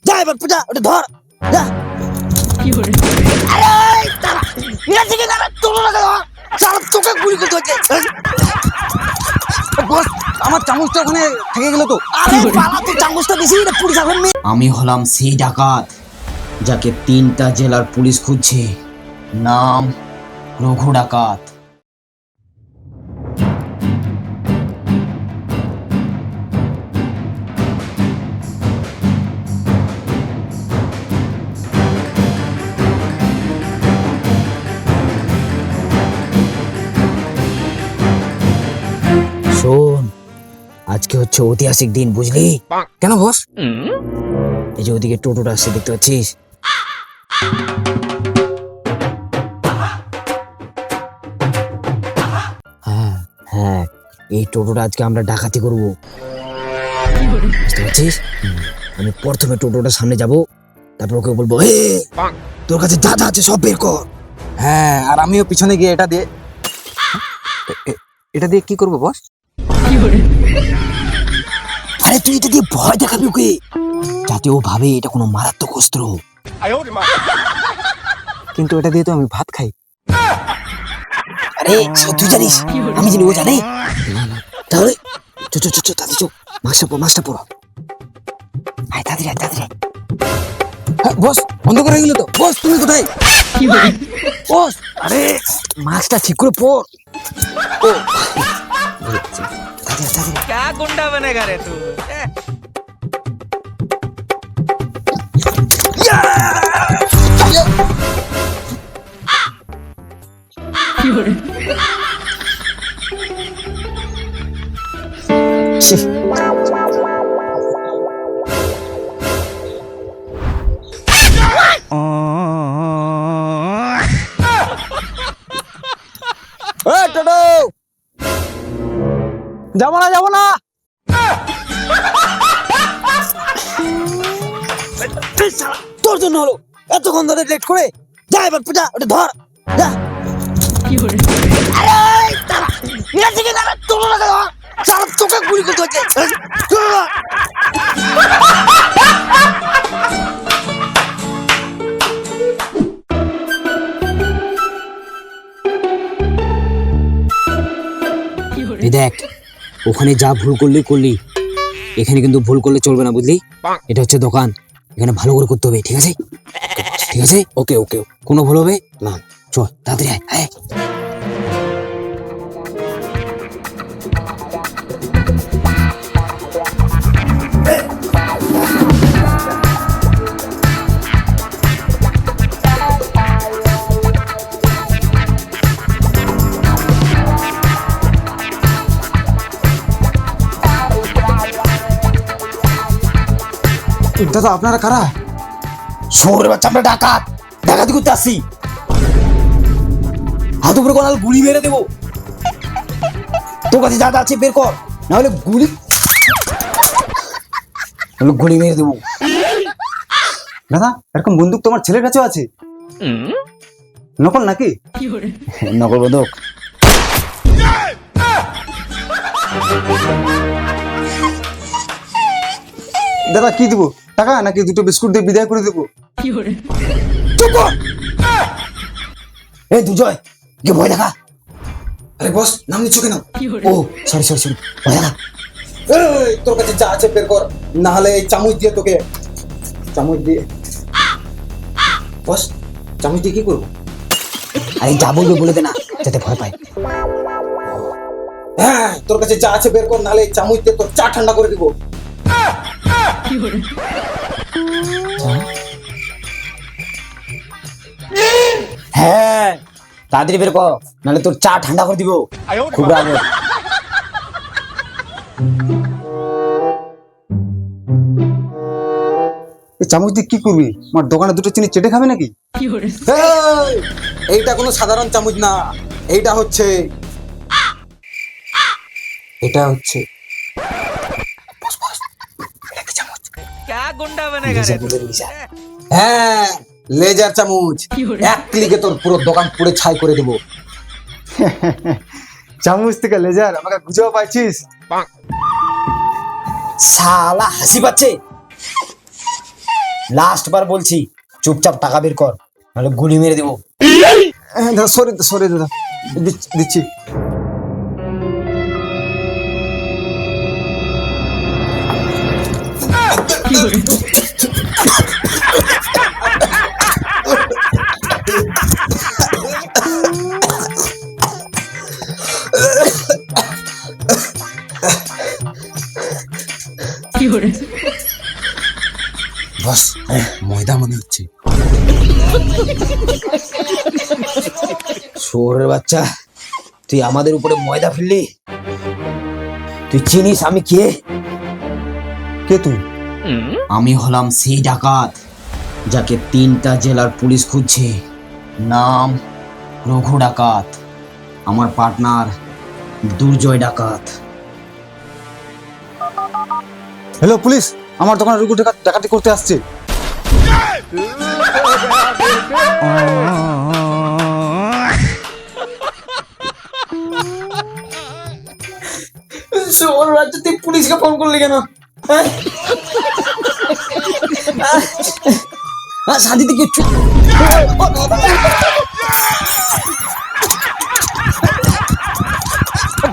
যা এবার পূজা ওটা ধর যা। আরে তারা এরা থেকে না তোলো না দাও সারা তোকে গুলি করতে হচ্ছে। বস আমার চামচটা ওখানে থেকে গেল তো। আরে পালা তো চামচটা বেশি না পুলিশ এখন আমি হলাম সেই ডাকাত যাকে 3টা জেলার পুলিশ খুঁজছে। নাম রঘু ডাকাত। শোন, আজকে হচ্ছে ঐতিহাসিক দিন, বুঝলি? কেন বস? এই যে ওদিকে টোটোটা আসছে, দেখতে পাচ্ছিস? হ্যাঁ হ্যাঁ, এই টোটোটা আজকে আমরা ডাকাতি করব, বুঝতে পারছিস? আমি প্রথমে টোটোটার সামনে যাব, তারপর ওকে বলবো, হে তোর কাছে যা যা আছে সব বের কর। হ্যাঁ, আর আমিও পিছনে গিয়ে এটা দিয়ে এটা দিয়ে কি করবো বস? আরে তুই এটা দিয়ে ভয় দেখাবি ওকে, যাতে ও ভাবে এটা কোনো মারাত্মক অস্ত্র। কিন্তু এটা দিয়ে তো আমি ভাত খাই। আরে তুই জানিস, আমি জানি ও জানে। তাহলে চো চো চো চো তাড়াতাড়ি চো, মাস্কটা পরো। আয় তাড়াতাড়ি আয় তাড়াতাড়ি। হ্যাঁ, বস বন্ধ করে গেল তো। বস তুমি কোথায়? বস আরে মাস্কটা ঠিক করে পর। ও তাড়াতাড়ি তাড়াতাড়ি। क्या गुंडा बनेगा रे तू? ছি, এই টোটো, যাবো না যাবো না। এই শালা, তোর জন্য হলো এতক্ষণ ধরে লেট করে। যা এবার পূজা ওটা ধর যা। আরে তারা এরা থেকে না তোলো না দাও সারা তোকে গুলি করতে হচ্ছে। তোলো না। এই দেখ, ওখানে যা ভুল করলি, এখানে কিন্তু ভুল করলে চলবে না, বুঝলি? এটা হচ্ছে দোকান, এখানে ভালো করে করতে হবে, ঠিক আছে? ঠিক আছে, ওকে ওকে, কোনো ভুল হবে না। চল তাড়াতাড়ি আয় আয়। দাদা আপনারা কারা? শহরের বাচ্চা আমরা ডাকাত, ডাকাতি করতে আসছি। হাত উপরে কোনাল গুলি মেরে দেবো। তোর কাছে যা যা আছে বের কর, না হলে গুলি মেরে দেবো। দাদা এরকম বন্দুক তোমার ছেলের কাছেও আছে? নকল নাকি? নকল বন্দুক। দাদা কি দিব, টাকা নাকি দুটো বিস্কুট দিয়ে বিদায় করে দেবো? চুপ কর। এই দুজয় কে ভয় দেখা। আরে বস নাম নিচ্ছ কেন? ও সরি সরি সরি, ভয় দেখা। এই, তোর কাছে যা আছে বের কর, না হলে এই চামচ দিয়ে তোকে চামচ দিয়ে। বস চামচ দিয়ে কি করবো? আরে যা বলবে বলে দে না, যাতে ভয় পায়। হ্যাঁ তোর কাছে যা আছে বের কর, নাহলে এই চামচ দিয়ে তোর চা ঠান্ডা করে দিব। হ্যাঁ তাড়াতাড়ি বের কর, নাহলে তোর চা ঠান্ডা করে দিব। খুব রাগ। এই চামচ দিয়ে কি করবি? আমার দোকানে দুটো চিনি চেটে খাবে নাকি? এই, এইটা কোনো সাধারণ চামচ না, এইটা হচ্ছে क्या गुंडा बनेगा रे तू? হ্যাঁ লেজার চামচ। এক ক্লিকে তোর পুরো দোকান পুড়ে ছাই করে দেবো। চামচ থেকে লেজার আমাকে গুজব পাইছিস? শালা হাসি পাচ্ছে। লাস্ট বার বলছি, চুপচাপ টাকা বের কর, নাহলে গুলি মেরে দেবো। দাদা সরি সরি দাদা, দিচ্ছি। বস, ময়দা মনে হচ্ছে। শোরের বাচ্চা, তুই আমাদের উপরে ময়দা ফেললি? তুই চিনিস আমি কে? কে তুই? আমি হলাম সেই ডাকাত যাকে 3টা জেলার পুলিশ খুঁজছে। নাম রঘু ডাকাত, আমার পার্টনার দুর্জয় ডাকাত। হ্যালো পুলিশ, আমার দোকানে রুগু ডাকাতি করতে আসছে। শোর বাচ্চা, তুই পুলিশকে ফোন করলি কেন? শান্তিতে কিচ্ছু।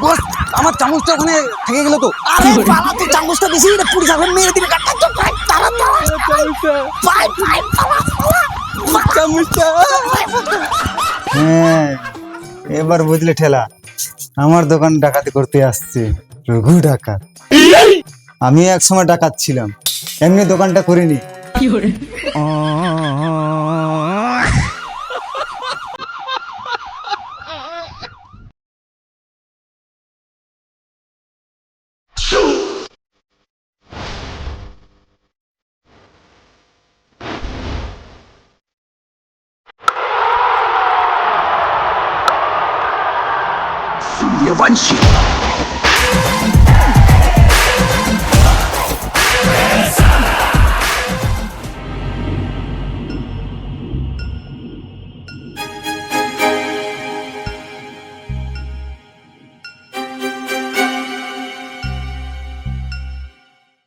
বস, আমার চামচটা ওখানে থেকে গেল তো। আরে পালা, তুই চামচটা বেশি পুলিশ আসবে মেরে দিবে। হ্যাঁ, এবার বুঝলে ঠেলা। আমার দোকান ডাকাতি করতে আসছে রঘু ডাকাত। আমি এক সময় ডাকাত ছিলাম, এমনি দোকানটা করিনি। Сумерванщик!